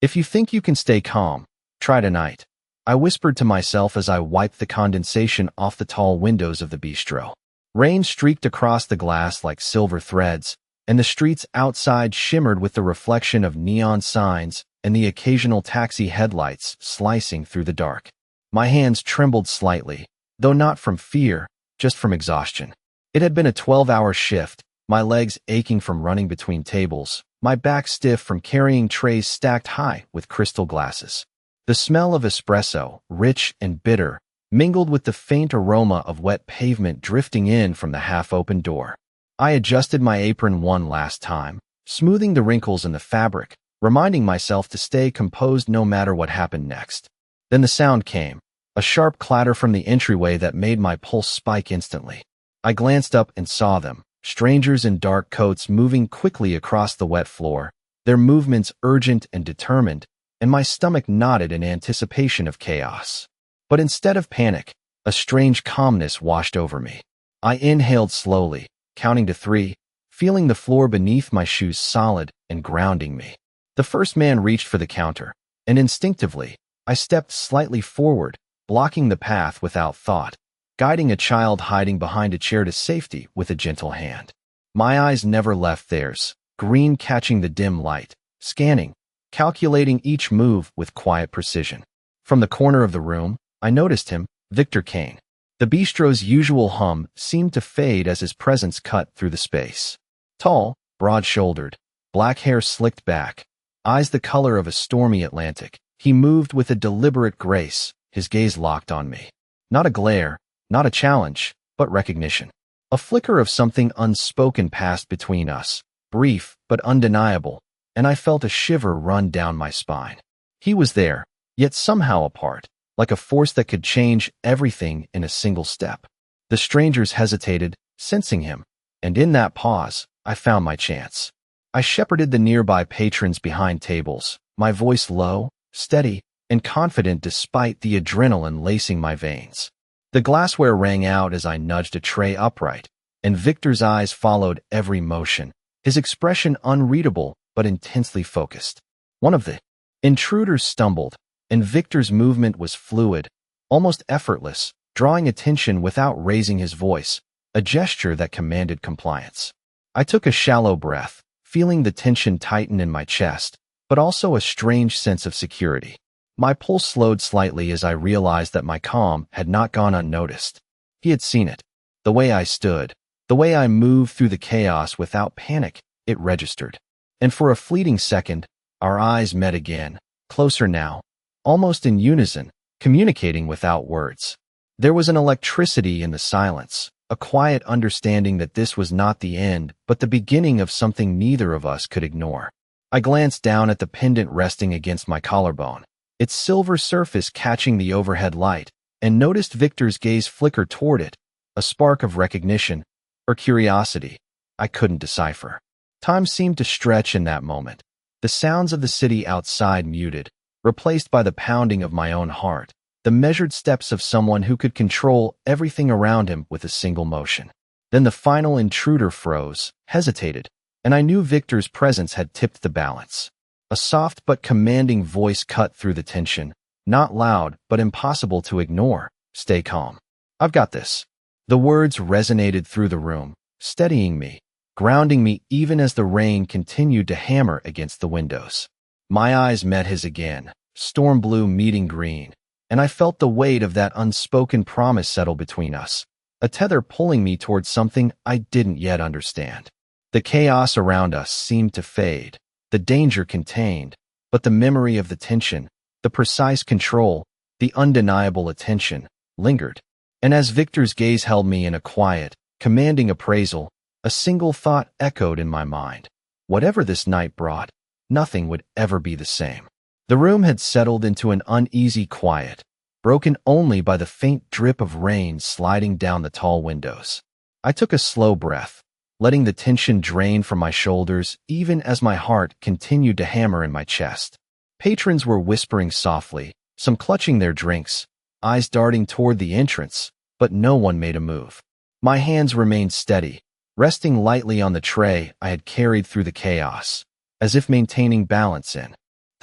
If you think you can stay calm, try tonight, I whispered to myself as I wiped the condensation off the tall windows of the bistro. Rain streaked across the glass like silver threads, and the streets outside shimmered with the reflection of neon signs and the occasional taxi headlights slicing through the dark. My hands trembled slightly, though not from fear, just from exhaustion. It had been a 12-hour shift, my legs aching from running between tables, my back stiff from carrying trays stacked high with crystal glasses. The smell of espresso, rich and bitter, mingled with the faint aroma of wet pavement drifting in from the half-open door. I adjusted my apron one last time, smoothing the wrinkles in the fabric, reminding myself to stay composed no matter what happened next. Then the sound came, a sharp clatter from the entryway that made my pulse spike instantly. I glanced up and saw them, strangers in dark coats moving quickly across the wet floor, their movements urgent and determined, and my stomach knotted in anticipation of chaos. But instead of panic, a strange calmness washed over me. I inhaled slowly, counting to 3, feeling the floor beneath my shoes solid and grounding me. The first man reached for the counter, and instinctively, I stepped slightly forward, blocking the path without thought, guiding a child hiding behind a chair to safety with a gentle hand. My eyes never left theirs, green catching the dim light, scanning, calculating each move with quiet precision. From the corner of the room, I noticed him, Victor Kane. The bistro's usual hum seemed to fade as his presence cut through the space. Tall, broad-shouldered, black hair slicked back, eyes the color of a stormy Atlantic, he moved with a deliberate grace, his gaze locked on me. Not a glare, not a challenge, but recognition. A flicker of something unspoken passed between us, brief but undeniable, and I felt a shiver run down my spine. He was there, yet somehow apart, like a force that could change everything in a single step. The strangers hesitated, sensing him, and in that pause, I found my chance. I shepherded the nearby patrons behind tables, my voice low, steady, and confident despite the adrenaline lacing my veins. The glassware rang out as I nudged a tray upright, and Victor's eyes followed every motion, his expression unreadable but intensely focused. One of the intruders stumbled, and Victor's movement was fluid, almost effortless, drawing attention without raising his voice, a gesture that commanded compliance. I took a shallow breath, feeling the tension tighten in my chest, but also a strange sense of security. My pulse slowed slightly as I realized that my calm had not gone unnoticed. He had seen it. The way I stood, the way I moved through the chaos without panic, it registered. And for a fleeting second, our eyes met again, closer now, almost in unison, communicating without words. There was an electricity in the silence, a quiet understanding that this was not the end, but the beginning of something neither of us could ignore. I glanced down at the pendant resting against my collarbone, its silver surface catching the overhead light, and noticed Victor's gaze flicker toward it, a spark of recognition or curiosity. I couldn't decipher. Time seemed to stretch in that moment. The sounds of the city outside muted, replaced by the pounding of my own heart, the measured steps of someone who could control everything around him with a single motion. Then the final intruder froze, hesitated, and I knew Victor's presence had tipped the balance. A soft but commanding voice cut through the tension, not loud but impossible to ignore. "Stay calm. I've got this." The words resonated through the room, steadying me, grounding me even as the rain continued to hammer against the windows. My eyes met his again, storm blue meeting green, and I felt the weight of that unspoken promise settle between us, a tether pulling me towards something I didn't yet understand. The chaos around us seemed to fade, the danger contained, but the memory of the tension, the precise control, the undeniable attention, lingered. And as Victor's gaze held me in a quiet, commanding appraisal, a single thought echoed in my mind. Whatever this night brought, nothing would ever be the same. The room had settled into an uneasy quiet, broken only by the faint drip of rain sliding down the tall windows. I took a slow breath, letting the tension drain from my shoulders even as my heart continued to hammer in my chest. Patrons were whispering softly, some clutching their drinks, eyes darting toward the entrance, but no one made a move. My hands remained steady, resting lightly on the tray I had carried through the chaos, as if maintaining balance in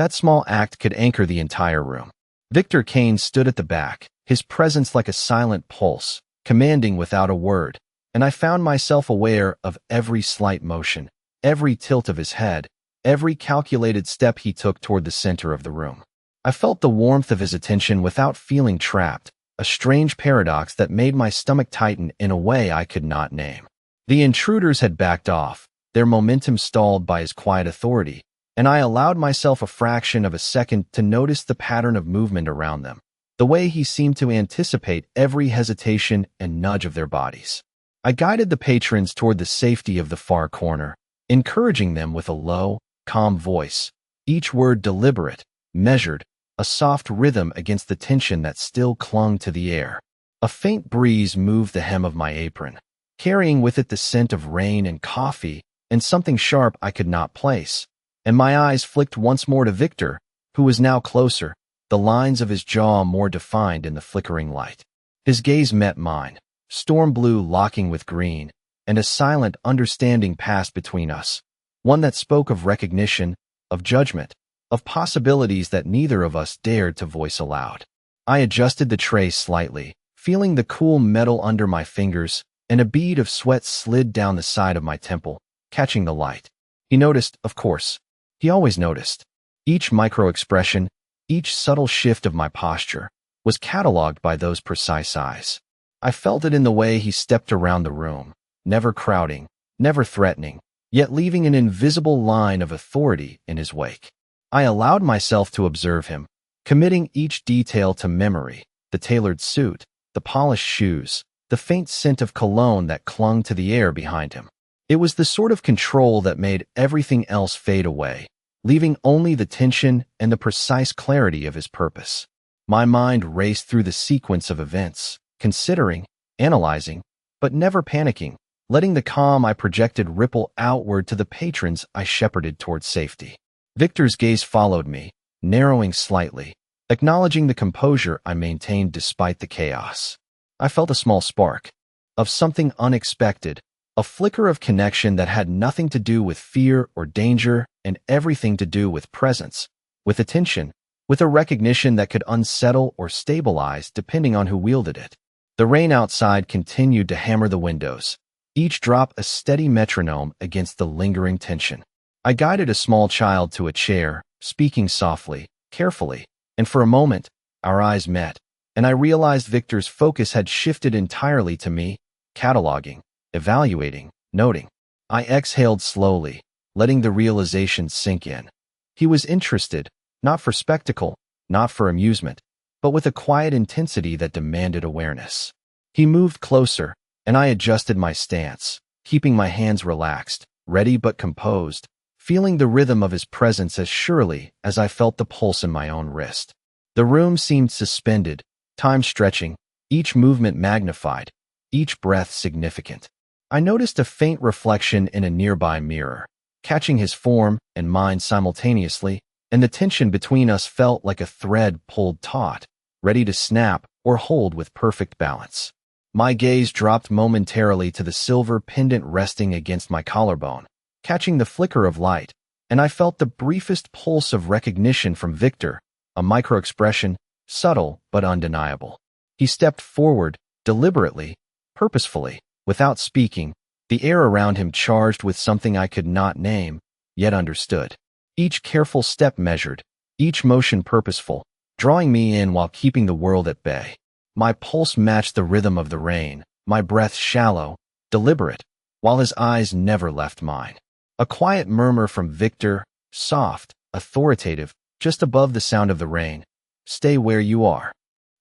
That small act could anchor the entire room. Victor Kane stood at the back, his presence like a silent pulse, commanding without a word, and I found myself aware of every slight motion, every tilt of his head, every calculated step he took toward the center of the room. I felt the warmth of his attention without feeling trapped, a strange paradox that made my stomach tighten in a way I could not name. The intruders had backed off, their momentum stalled by his quiet authority, and I allowed myself a fraction of a second to notice the pattern of movement around them, the way he seemed to anticipate every hesitation and nudge of their bodies. I guided the patrons toward the safety of the far corner, encouraging them with a low, calm voice, each word deliberate, measured, a soft rhythm against the tension that still clung to the air. A faint breeze moved the hem of my apron, carrying with it the scent of rain and coffee and something sharp I could not place, and my eyes flicked once more to Victor, who was now closer, the lines of his jaw more defined in the flickering light. His gaze met mine, storm blue locking with green, and a silent understanding passed between us, one that spoke of recognition, of judgment, of possibilities that neither of us dared to voice aloud. I adjusted the tray slightly, feeling the cool metal under my fingers, and a bead of sweat slid down the side of my temple, catching the light. He noticed, of course. He always noticed. Each micro-expression, each subtle shift of my posture, was cataloged by those precise eyes. I felt it in the way he stepped around the room, never crowding, never threatening, yet leaving an invisible line of authority in his wake. I allowed myself to observe him, committing each detail to memory, the tailored suit, the polished shoes, the faint scent of cologne that clung to the air behind him. It was the sort of control that made everything else fade away, leaving only the tension and the precise clarity of his purpose. My mind raced through the sequence of events, considering, analyzing, but never panicking, letting the calm I projected ripple outward to the patrons I shepherded toward safety. Victor's gaze followed me, narrowing slightly, acknowledging the composure I maintained despite the chaos. I felt a small spark of something unexpected, a flicker of connection that had nothing to do with fear or danger and everything to do with presence, with attention, with a recognition that could unsettle or stabilize depending on who wielded it. The rain outside continued to hammer the windows, each drop a steady metronome against the lingering tension. I guided a small child to a chair, speaking softly, carefully, and for a moment, our eyes met, and I realized Victor's focus had shifted entirely to me, cataloging, evaluating, noting. I exhaled slowly, letting the realization sink in. He was interested, not for spectacle, not for amusement, but with a quiet intensity that demanded awareness. He moved closer, and I adjusted my stance, keeping my hands relaxed, ready but composed, feeling the rhythm of his presence as surely as I felt the pulse in my own wrist. The room seemed suspended, time stretching, each movement magnified, each breath significant. I noticed a faint reflection in a nearby mirror, catching his form and mine simultaneously, and the tension between us felt like a thread pulled taut, ready to snap or hold with perfect balance. My gaze dropped momentarily to the silver pendant resting against my collarbone, catching the flicker of light, and I felt the briefest pulse of recognition from Victor, a micro-expression, subtle but undeniable. He stepped forward, deliberately, purposefully, without speaking, the air around him charged with something I could not name, yet understood. Each careful step measured, each motion purposeful, drawing me in while keeping the world at bay. My pulse matched the rhythm of the rain, my breath shallow, deliberate, while his eyes never left mine. A quiet murmur from Victor, soft, authoritative, just above the sound of the rain. Stay where you are.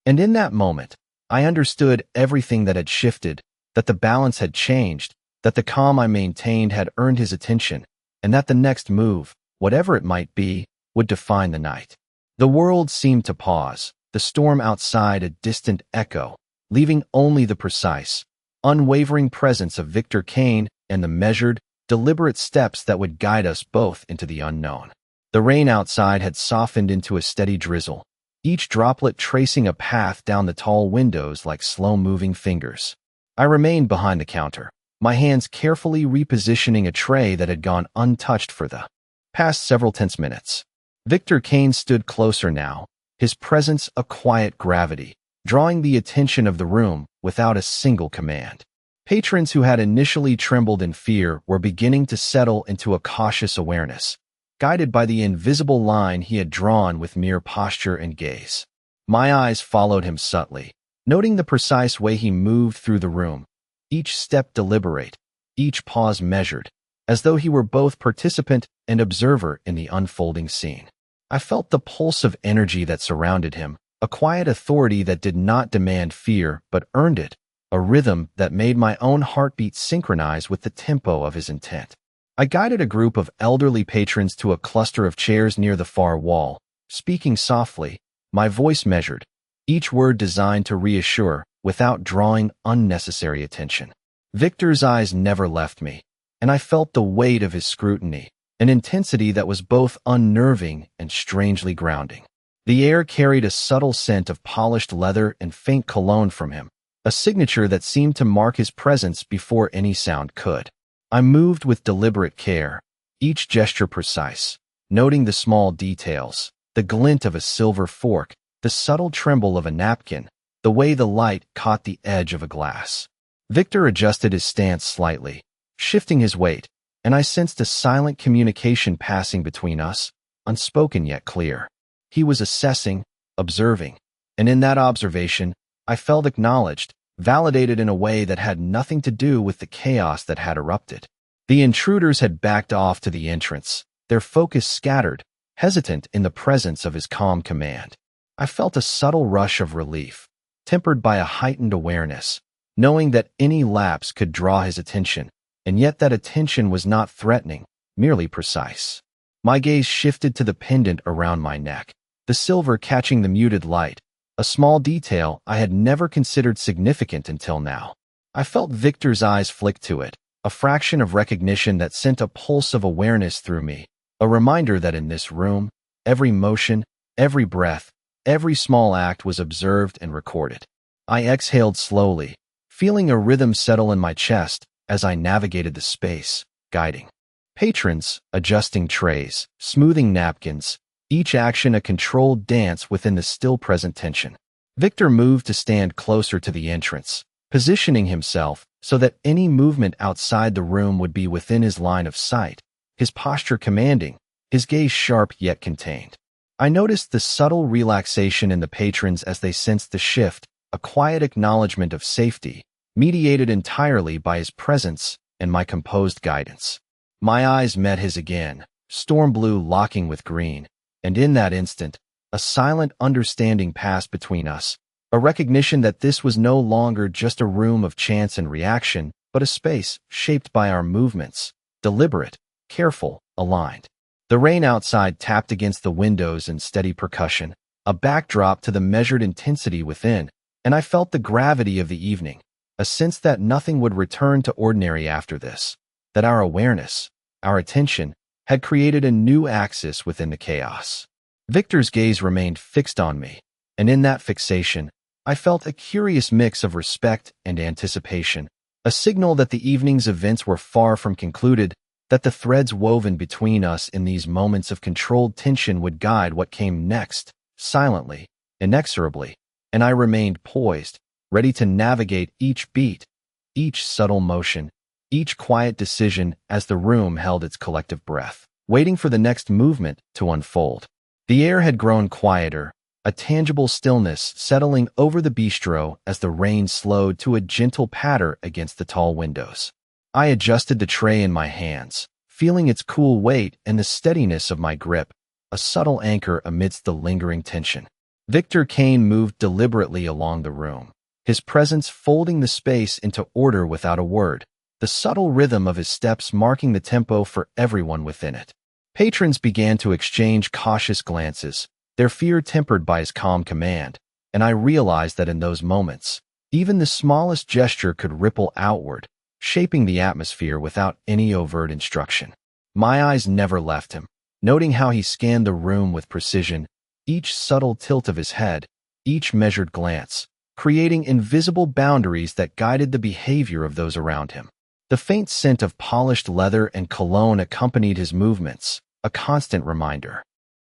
And in that moment, I understood everything that had shifted, that the balance had changed, that the calm I maintained had earned his attention, and that the next move, whatever it might be, would define the night. The world seemed to pause, the storm outside a distant echo, leaving only the precise, unwavering presence of Victor Kane and the measured, deliberate steps that would guide us both into the unknown. The rain outside had softened into a steady drizzle, each droplet tracing a path down the tall windows like slow-moving fingers. I remained behind the counter, my hands carefully repositioning a tray that had gone untouched for the past several tense minutes. Victor Kane stood closer now, his presence a quiet gravity, drawing the attention of the room without a single command. Patrons who had initially trembled in fear were beginning to settle into a cautious awareness, guided by the invisible line he had drawn with mere posture and gaze. My eyes followed him subtly, noting the precise way he moved through the room, each step deliberate, each pause measured, as though he were both participant and observer in the unfolding scene. I felt the pulse of energy that surrounded him, a quiet authority that did not demand fear but earned it, a rhythm that made my own heartbeat synchronize with the tempo of his intent. I guided a group of elderly patrons to a cluster of chairs near the far wall, speaking softly, my voice measured, each word designed to reassure without drawing unnecessary attention. Victor's eyes never left me, and I felt the weight of his scrutiny, an intensity that was both unnerving and strangely grounding. The air carried a subtle scent of polished leather and faint cologne from him, a signature that seemed to mark his presence before any sound could. I moved with deliberate care, each gesture precise, noting the small details, the glint of a silver fork, the subtle tremble of a napkin, the way the light caught the edge of a glass. Victor adjusted his stance slightly, shifting his weight, and I sensed a silent communication passing between us, unspoken yet clear. He was assessing, observing, and in that observation, I felt acknowledged, validated in a way that had nothing to do with the chaos that had erupted. The intruders had backed off to the entrance, their focus scattered, hesitant in the presence of his calm command. I felt a subtle rush of relief, tempered by a heightened awareness, knowing that any lapse could draw his attention, and yet that attention was not threatening, merely precise. My gaze shifted to the pendant around my neck, the silver catching the muted light, a small detail I had never considered significant until now. I felt Victor's eyes flick to it, a fraction of recognition that sent a pulse of awareness through me, a reminder that in this room, every motion, every breath, every small act was observed and recorded. I exhaled slowly, feeling a rhythm settle in my chest as I navigated the space, guiding patrons, adjusting trays, smoothing napkins, each action a controlled dance within the still-present tension. Victor moved to stand closer to the entrance, positioning himself so that any movement outside the room would be within his line of sight, his posture commanding, his gaze sharp yet contained. I noticed the subtle relaxation in the patrons as they sensed the shift, a quiet acknowledgement of safety, mediated entirely by his presence and my composed guidance. My eyes met his again, storm blue locking with green, and in that instant, a silent understanding passed between us, a recognition that this was no longer just a room of chance and reaction, but a space shaped by our movements, deliberate, careful, aligned. The rain outside tapped against the windows in steady percussion, a backdrop to the measured intensity within, and I felt the gravity of the evening, a sense that nothing would return to ordinary after this, that our awareness, our attention, had created a new axis within the chaos. Victor's gaze remained fixed on me, and in that fixation, I felt a curious mix of respect and anticipation, a signal that the evening's events were far from concluded, that the threads woven between us in these moments of controlled tension would guide what came next, silently, inexorably, and I remained poised, ready to navigate each beat, each subtle motion, each quiet decision as the room held its collective breath, waiting for the next movement to unfold. The air had grown quieter, a tangible stillness settling over the bistro as the rain slowed to a gentle patter against the tall windows. I adjusted the tray in my hands, feeling its cool weight and the steadiness of my grip, a subtle anchor amidst the lingering tension. Victor Kane moved deliberately along the room, his presence folding the space into order without a word, the subtle rhythm of his steps marking the tempo for everyone within it. Patrons began to exchange cautious glances, their fear tempered by his calm command, and I realized that in those moments, even the smallest gesture could ripple outward, shaping the atmosphere without any overt instruction. My eyes never left him, noting how he scanned the room with precision, each subtle tilt of his head, each measured glance, creating invisible boundaries that guided the behavior of those around him. The faint scent of polished leather and cologne accompanied his movements, a constant reminder.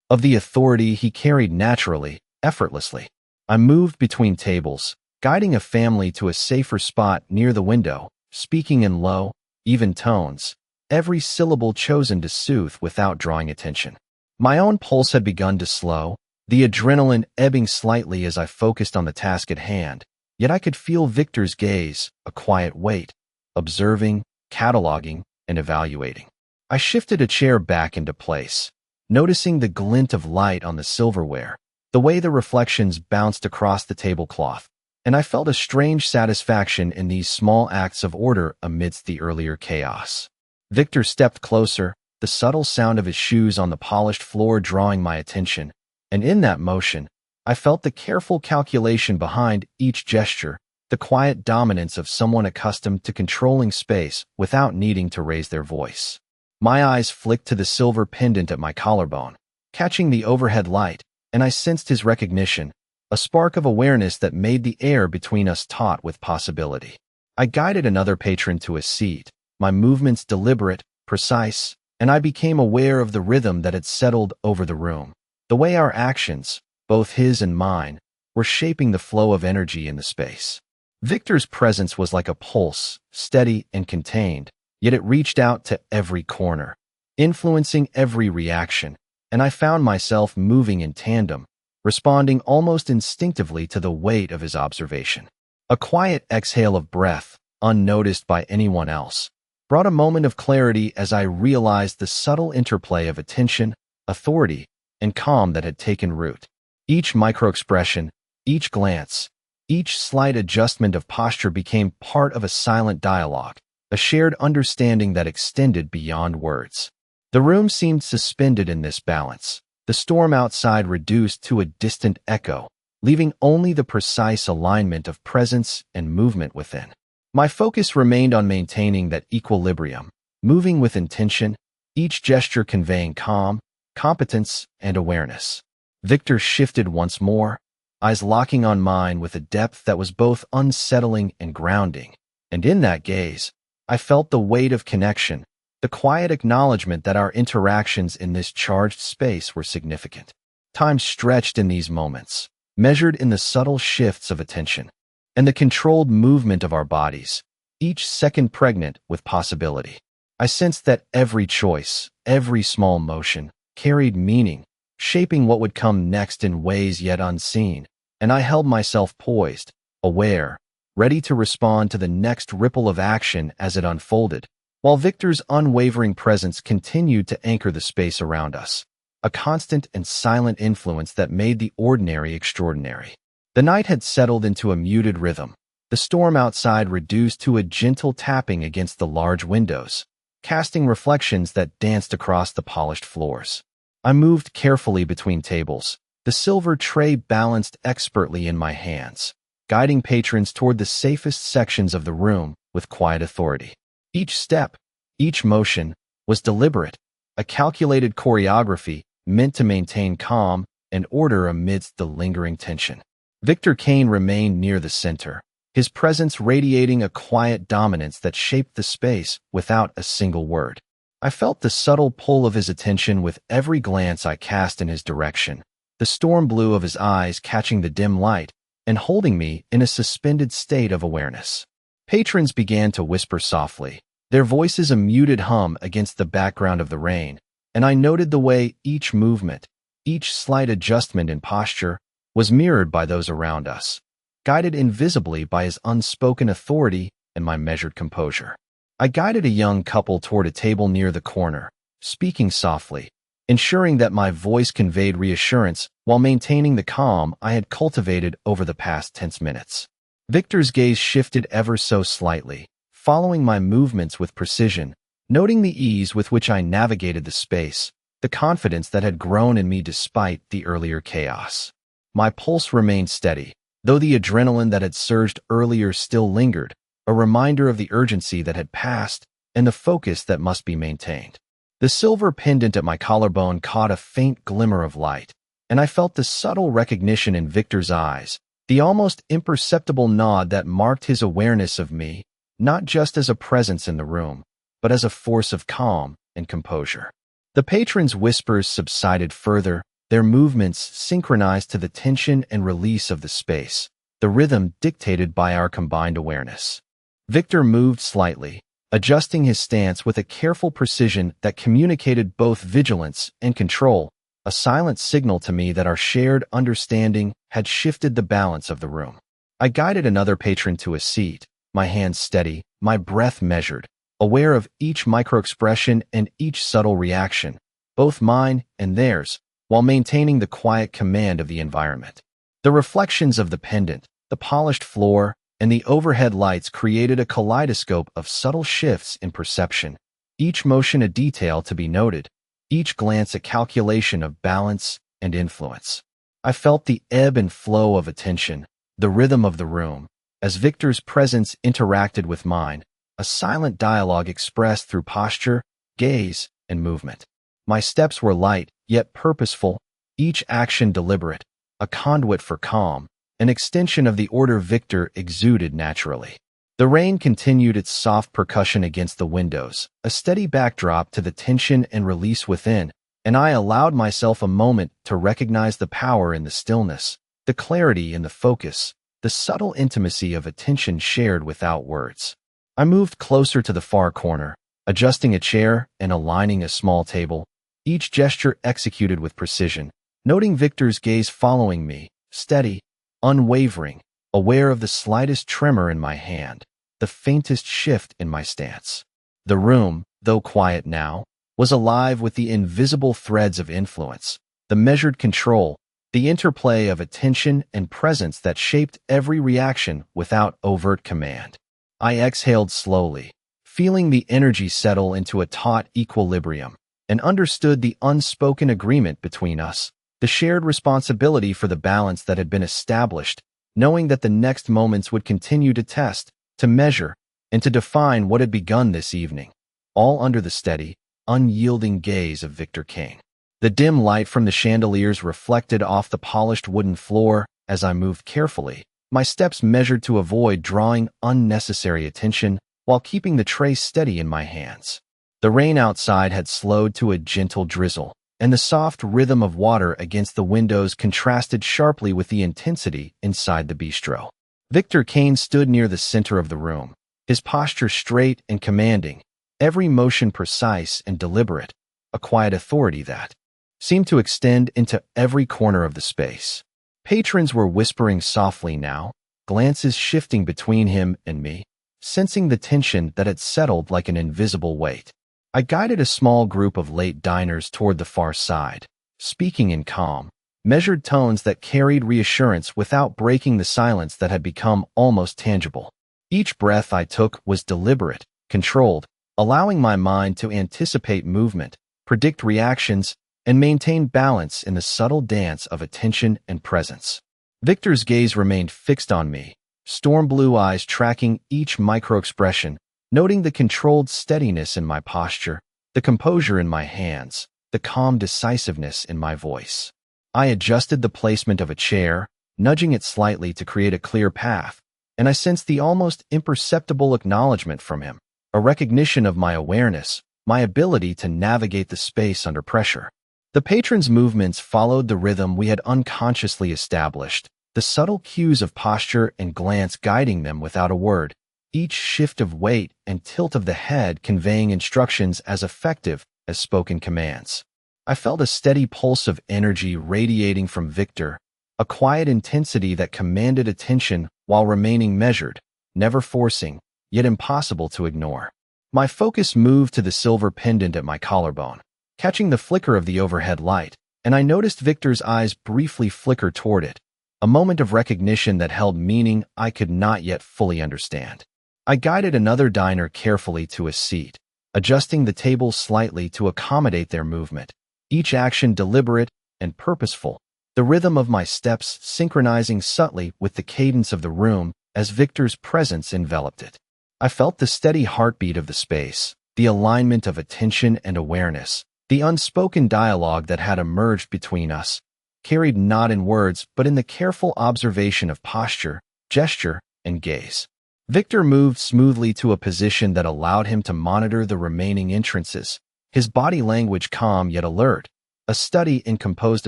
of the authority he carried naturally, effortlessly. I moved between tables, guiding a family to a safer spot near the window, speaking in low, even tones, every syllable chosen to soothe without drawing attention. My own pulse had begun to slow, the adrenaline ebbing slightly as I focused on the task at hand, yet I could feel Victor's gaze, a quiet wait, observing, cataloging, and evaluating. I shifted a chair back into place, noticing the glint of light on the silverware, the way the reflections bounced across the tablecloth, and I felt a strange satisfaction in these small acts of order amidst the earlier chaos. Victor stepped closer, the subtle sound of his shoes on the polished floor drawing my attention, and in that motion, I felt the careful calculation behind each gesture, the quiet dominance of someone accustomed to controlling space without needing to raise their voice. My eyes flicked to the silver pendant at my collarbone, catching the overhead light, and I sensed his recognition, a spark of awareness that made the air between us taut with possibility. I guided another patron to a seat, my movements deliberate, precise, and I became aware of the rhythm that had settled over the room. The way our actions, both his and mine, were shaping the flow of energy in the space. Victor's presence was like a pulse, steady and contained, yet it reached out to every corner, influencing every reaction, and I found myself moving in tandem, responding almost instinctively to the weight of his observation. A quiet exhale of breath, unnoticed by anyone else, brought a moment of clarity as I realized the subtle interplay of attention, authority, and calm that had taken root. Each microexpression, each glance, each slight adjustment of posture became part of a silent dialogue, a shared understanding that extended beyond words. The room seemed suspended in this balance, the storm outside reduced to a distant echo, leaving only the precise alignment of presence and movement within. My focus remained on maintaining that equilibrium, moving with intention, each gesture conveying calm, competence, and awareness. Victor shifted once more, eyes locking on mine with a depth that was both unsettling and grounding, and in that gaze, I felt the weight of connection, the quiet acknowledgement that our interactions in this charged space were significant. Time stretched in these moments, measured in the subtle shifts of attention, and the controlled movement of our bodies, each second pregnant with possibility. I sensed that every choice, every small motion, carried meaning, shaping what would come next in ways yet unseen, and I held myself poised, aware, ready to respond to the next ripple of action as it unfolded, while Victor's unwavering presence continued to anchor the space around us, a constant and silent influence that made the ordinary extraordinary. The night had settled into a muted rhythm, the storm outside reduced to a gentle tapping against the large windows, casting reflections that danced across the polished floors. I moved carefully between tables, the silver tray balanced expertly in my hands, guiding patrons toward the safest sections of the room with quiet authority. Each step, each motion, was deliberate, a calculated choreography meant to maintain calm and order amidst the lingering tension. Victor Kane remained near the center, his presence radiating a quiet dominance that shaped the space without a single word. I felt the subtle pull of his attention with every glance I cast in his direction, the storm blue of his eyes catching the dim light and holding me in a suspended state of awareness. Patrons began to whisper softly, their voices a muted hum against the background of the rain, and I noted the way each movement, each slight adjustment in posture, was mirrored by those around us, guided invisibly by his unspoken authority and my measured composure. I guided a young couple toward a table near the corner, speaking softly, ensuring that my voice conveyed reassurance while maintaining the calm I had cultivated over the past tense minutes. Victor's gaze shifted ever so slightly, following my movements with precision, noting the ease with which I navigated the space, the confidence that had grown in me despite the earlier chaos. My pulse remained steady, though the adrenaline that had surged earlier still lingered, a reminder of the urgency that had passed and the focus that must be maintained. The silver pendant at my collarbone caught a faint glimmer of light, and I felt the subtle recognition in Victor's eyes, the almost imperceptible nod that marked his awareness of me, not just as a presence in the room, but as a force of calm and composure. The patrons' whispers subsided further, their movements synchronized to the tension and release of the space, the rhythm dictated by our combined awareness. Victor moved slightly, adjusting his stance with a careful precision that communicated both vigilance and control, a silent signal to me that our shared understanding had shifted the balance of the room. I guided another patron to a seat, my hands steady, my breath measured, aware of each microexpression and each subtle reaction, both mine and theirs, while maintaining the quiet command of the environment. The reflections of the pendant, the polished floor, and the overhead lights created a kaleidoscope of subtle shifts in perception, each motion a detail to be noted, each glance a calculation of balance and influence. I felt the ebb and flow of attention, the rhythm of the room, as Victor's presence interacted with mine, a silent dialogue expressed through posture, gaze, and movement. My steps were light, yet purposeful, each action deliberate, a conduit for calm, an extension of the order Victor exuded naturally. The rain continued its soft percussion against the windows, a steady backdrop to the tension and release within, and I allowed myself a moment to recognize the power in the stillness, the clarity in the focus, the subtle intimacy of attention shared without words. I moved closer to the far corner, adjusting a chair and aligning a small table, each gesture executed with precision, noting Victor's gaze following me, steady, unwavering, aware of the slightest tremor in my hand, the faintest shift in my stance. The room, though quiet now, was alive with the invisible threads of influence, the measured control, the interplay of attention and presence that shaped every reaction without overt command. I exhaled slowly, feeling the energy settle into a taut equilibrium, and understood the unspoken agreement between us, the shared responsibility for the balance that had been established, knowing that the next moments would continue to test, to measure, and to define what had begun this evening, all under the steady, unyielding gaze of Victor Kane. The dim light from the chandeliers reflected off the polished wooden floor as I moved carefully, my steps measured to avoid drawing unnecessary attention while keeping the tray steady in my hands. The rain outside had slowed to a gentle drizzle, and the soft rhythm of water against the windows contrasted sharply with the intensity inside the bistro. Victor Kane stood near the center of the room, his posture straight and commanding, every motion precise and deliberate, a quiet authority that seemed to extend into every corner of the space. Patrons were whispering softly now, glances shifting between him and me, sensing the tension that had settled like an invisible weight. I guided a small group of late diners toward the far side, speaking in calm, measured tones that carried reassurance without breaking the silence that had become almost tangible. Each breath I took was deliberate, controlled, allowing my mind to anticipate movement, predict reactions, and maintain balance in the subtle dance of attention and presence. Victor's gaze remained fixed on me, storm blue eyes tracking each microexpression, noting the controlled steadiness in my posture, the composure in my hands, the calm decisiveness in my voice. I adjusted the placement of a chair, nudging it slightly to create a clear path, and I sensed the almost imperceptible acknowledgement from him, a recognition of my awareness, my ability to navigate the space under pressure. The patrons' movements followed the rhythm we had unconsciously established, the subtle cues of posture and glance guiding them without a word, each shift of weight and tilt of the head conveying instructions as effective as spoken commands. I felt a steady pulse of energy radiating from Victor, a quiet intensity that commanded attention while remaining measured, never forcing, yet impossible to ignore. My focus moved to the silver pendant at my collarbone, catching the flicker of the overhead light, and I noticed Victor's eyes briefly flicker toward it, a moment of recognition that held meaning I could not yet fully understand. I guided another diner carefully to a seat, adjusting the table slightly to accommodate their movement, each action deliberate and purposeful, the rhythm of my steps synchronizing subtly with the cadence of the room as Victor's presence enveloped it. I felt the steady heartbeat of the space, the alignment of attention and awareness, the unspoken dialogue that had emerged between us, carried not in words but in the careful observation of posture, gesture, and gaze. Victor moved smoothly to a position that allowed him to monitor the remaining entrances, his body language calm yet alert, a study in composed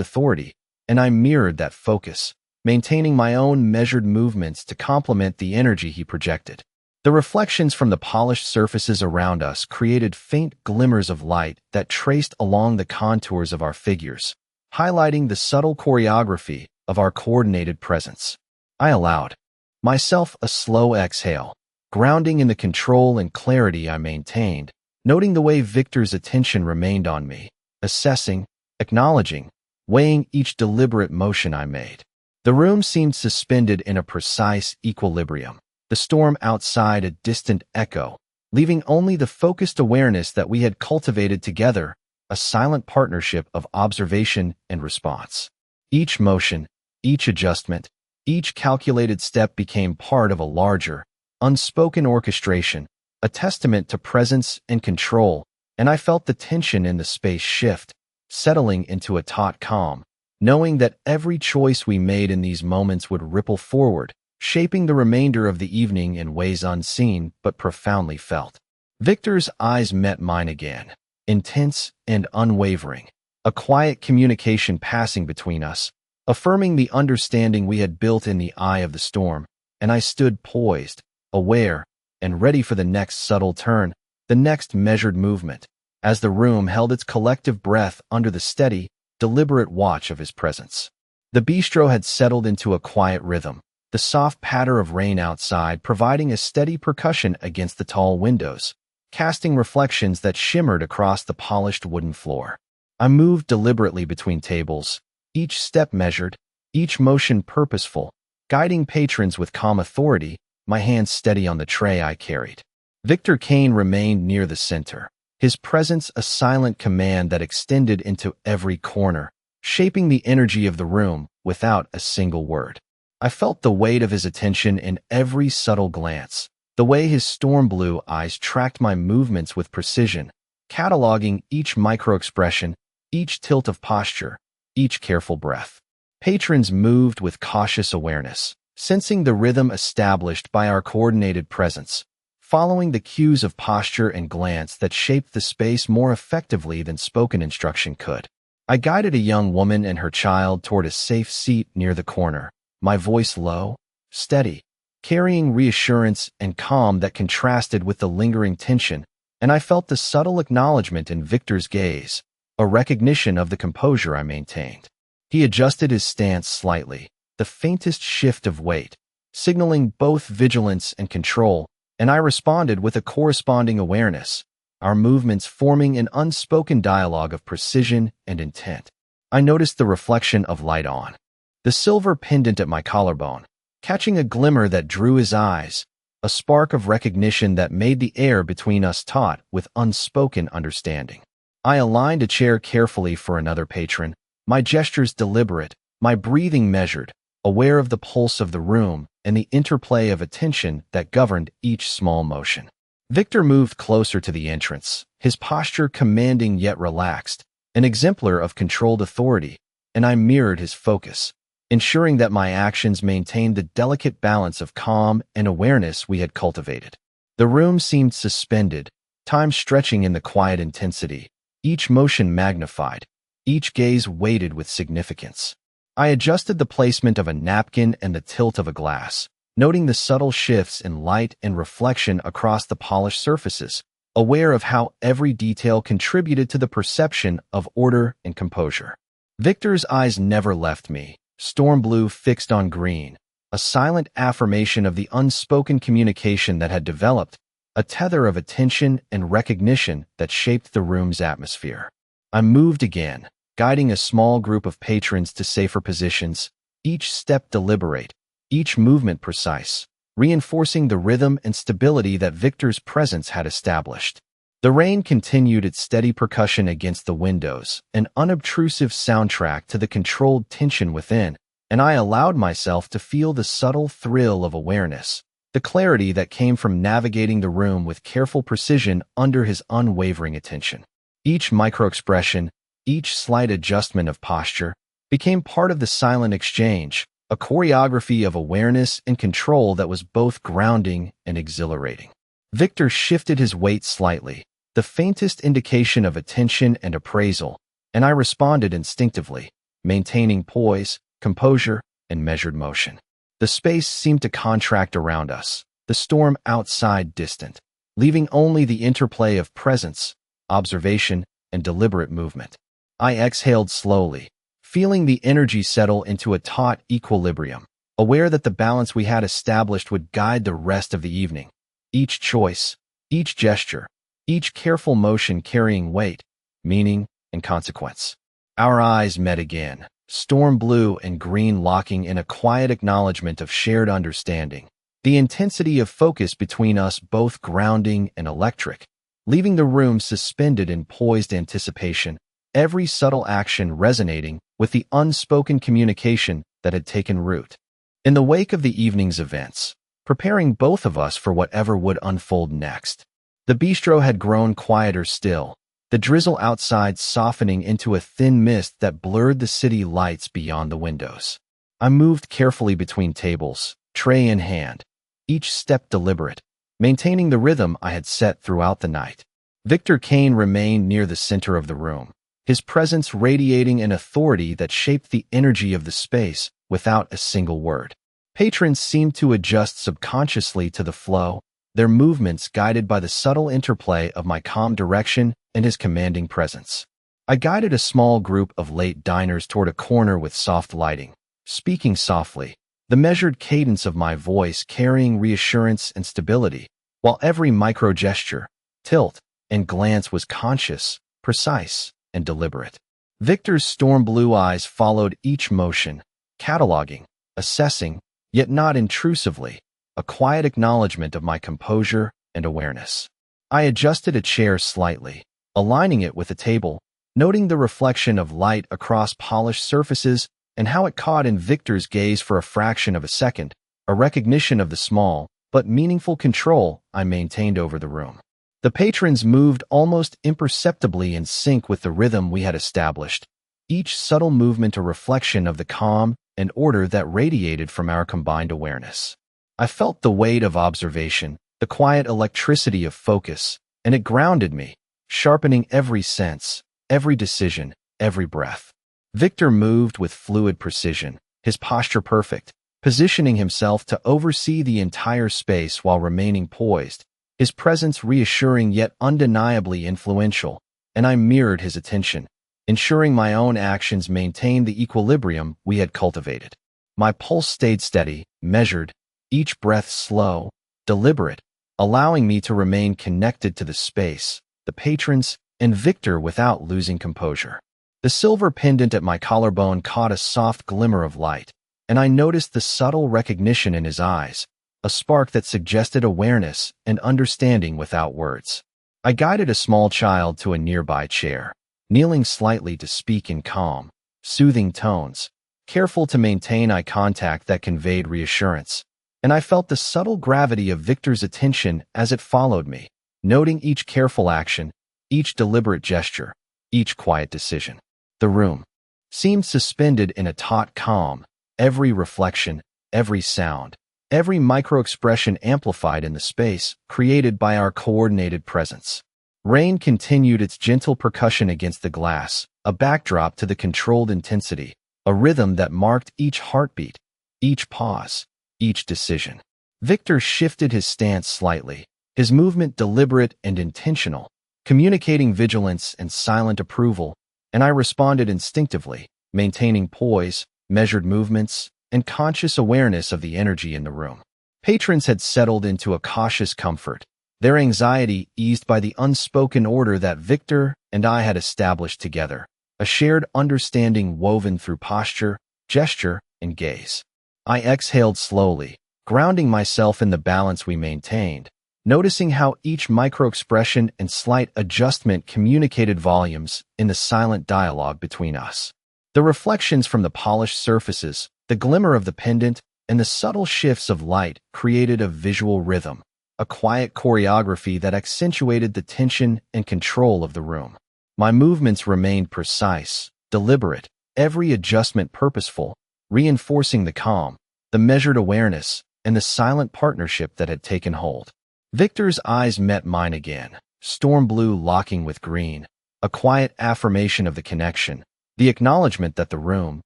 authority, and I mirrored that focus, maintaining my own measured movements to complement the energy he projected. The reflections from the polished surfaces around us created faint glimmers of light that traced along the contours of our figures, highlighting the subtle choreography of our coordinated presence. I allowed myself a slow exhale, grounding in the control and clarity I maintained, noting the way Victor's attention remained on me, assessing, acknowledging, weighing each deliberate motion I made. The room seemed suspended in a precise equilibrium, the storm outside a distant echo, leaving only the focused awareness that we had cultivated together, a silent partnership of observation and response. Each motion, each adjustment, each calculated step became part of a larger, unspoken orchestration, a testament to presence and control, and I felt the tension in the space shift, settling into a taut calm, knowing that every choice we made in these moments would ripple forward, shaping the remainder of the evening in ways unseen but profoundly felt. Victor's eyes met mine again, intense and unwavering, a quiet communication passing between us, affirming the understanding we had built in the eye of the storm, and I stood poised, aware, and ready for the next subtle turn, the next measured movement, as the room held its collective breath under the steady, deliberate watch of his presence. The bistro had settled into a quiet rhythm, the soft patter of rain outside providing a steady percussion against the tall windows, casting reflections that shimmered across the polished wooden floor. I moved deliberately between tables, each step measured, each motion purposeful, guiding patrons with calm authority, my hands steady on the tray I carried. Victor Kane remained near the center, his presence a silent command that extended into every corner, shaping the energy of the room without a single word. I felt the weight of his attention in every subtle glance, the way his storm blue eyes tracked my movements with precision, cataloging each micro-expression, each tilt of posture, each careful breath. Patrons moved with cautious awareness, sensing the rhythm established by our coordinated presence, following the cues of posture and glance that shaped the space more effectively than spoken instruction could. I guided a young woman and her child toward a safe seat near the corner, my voice low, steady, carrying reassurance and calm that contrasted with the lingering tension, and I felt the subtle acknowledgement in Victor's gaze, a recognition of the composure I maintained. He adjusted his stance slightly, the faintest shift of weight, signaling both vigilance and control, and I responded with a corresponding awareness, our movements forming an unspoken dialogue of precision and intent. I noticed the reflection of light on the silver pendant at my collarbone, catching a glimmer that drew his eyes, a spark of recognition that made the air between us taut with unspoken understanding. I aligned a chair carefully for another patron, my gestures deliberate, my breathing measured, aware of the pulse of the room and the interplay of attention that governed each small motion. Victor moved closer to the entrance, his posture commanding yet relaxed, an exemplar of controlled authority, and I mirrored his focus, ensuring that my actions maintained the delicate balance of calm and awareness we had cultivated. The room seemed suspended, time stretching in the quiet intensity, each motion magnified, each gaze weighted with significance. I adjusted the placement of a napkin and the tilt of a glass, noting the subtle shifts in light and reflection across the polished surfaces, aware of how every detail contributed to the perception of order and composure. Victor's eyes never left me, storm blue fixed on green, a silent affirmation of the unspoken communication that had developed, a tether of attention and recognition that shaped the room's atmosphere. I moved again, guiding a small group of patrons to safer positions, each step deliberate, each movement precise, reinforcing the rhythm and stability that Victor's presence had established. The rain continued its steady percussion against the windows, an unobtrusive soundtrack to the controlled tension within, and I allowed myself to feel the subtle thrill of awareness, the clarity that came from navigating the room with careful precision under his unwavering attention. Each microexpression, each slight adjustment of posture, became part of the silent exchange, a choreography of awareness and control that was both grounding and exhilarating. Victor shifted his weight slightly, the faintest indication of attention and appraisal, and I responded instinctively, maintaining poise, composure, and measured motion. The space seemed to contract around us, the storm outside distant, leaving only the interplay of presence, observation, and deliberate movement. I exhaled slowly, feeling the energy settle into a taut equilibrium, aware that the balance we had established would guide the rest of the evening. Each choice, each gesture, each careful motion carrying weight, meaning, and consequence. Our eyes met again, storm blue and green locking in a quiet acknowledgement of shared understanding, the intensity of focus between us both grounding and electric, leaving the room suspended in poised anticipation, every subtle action resonating with the unspoken communication that had taken root. In the wake of the evening's events, preparing both of us for whatever would unfold next, the bistro had grown quieter still, the drizzle outside softening into a thin mist that blurred the city lights beyond the windows. I moved carefully between tables, tray in hand, each step deliberate, maintaining the rhythm I had set throughout the night. Victor Kane remained near the center of the room, his presence radiating an authority that shaped the energy of the space without a single word. Patrons seemed to adjust subconsciously to the flow, their movements guided by the subtle interplay of my calm direction and his commanding presence. I guided a small group of late diners toward a corner with soft lighting, speaking softly, the measured cadence of my voice carrying reassurance and stability, while every micro-gesture, tilt, and glance was conscious, precise, and deliberate. Victor's storm-blue eyes followed each motion, cataloging, assessing, yet not intrusively, a quiet acknowledgement of my composure and awareness. I adjusted a chair slightly, aligning it with the table, noting the reflection of light across polished surfaces and how it caught in Victor's gaze for a fraction of a second, a recognition of the small but meaningful control I maintained over the room. The patrons moved almost imperceptibly in sync with the rhythm we had established, each subtle movement a reflection of the calm and order that radiated from our combined awareness. I felt the weight of observation, the quiet electricity of focus, and it grounded me, sharpening every sense, every decision, every breath. Victor moved with fluid precision, his posture perfect, positioning himself to oversee the entire space while remaining poised, his presence reassuring yet undeniably influential, and I mirrored his attention, ensuring my own actions maintained the equilibrium we had cultivated. My pulse stayed steady, measured, each breath slow, deliberate, allowing me to remain connected to the space, the patrons, and Victor without losing composure. The silver pendant at my collarbone caught a soft glimmer of light, and I noticed the subtle recognition in his eyes, a spark that suggested awareness and understanding without words. I guided a small child to a nearby chair, kneeling slightly to speak in calm, soothing tones, careful to maintain eye contact that conveyed reassurance, and I felt the subtle gravity of Victor's attention as it followed me, noting each careful action, each deliberate gesture, each quiet decision. The room seemed suspended in a taut calm, every reflection, every sound, every micro-expression amplified in the space created by our coordinated presence. Rain continued its gentle percussion against the glass, a backdrop to the controlled intensity, a rhythm that marked each heartbeat, each pause, each decision. Victor shifted his stance slightly, his movement deliberate and intentional, communicating vigilance and silent approval, and I responded instinctively, maintaining poise, measured movements, and conscious awareness of the energy in the room. Patrons had settled into a cautious comfort, their anxiety eased by the unspoken order that Victor and I had established together, a shared understanding woven through posture, gesture, and gaze. I exhaled slowly, grounding myself in the balance we maintained, noticing how each micro-expression and slight adjustment communicated volumes in the silent dialogue between us. The reflections from the polished surfaces, the glimmer of the pendant, and the subtle shifts of light created a visual rhythm, a quiet choreography that accentuated the tension and control of the room. My movements remained precise, deliberate, every adjustment purposeful, reinforcing the calm, the measured awareness, and the silent partnership that had taken hold. Victor's eyes met mine again, storm blue locking with green, a quiet affirmation of the connection, the acknowledgement that the room,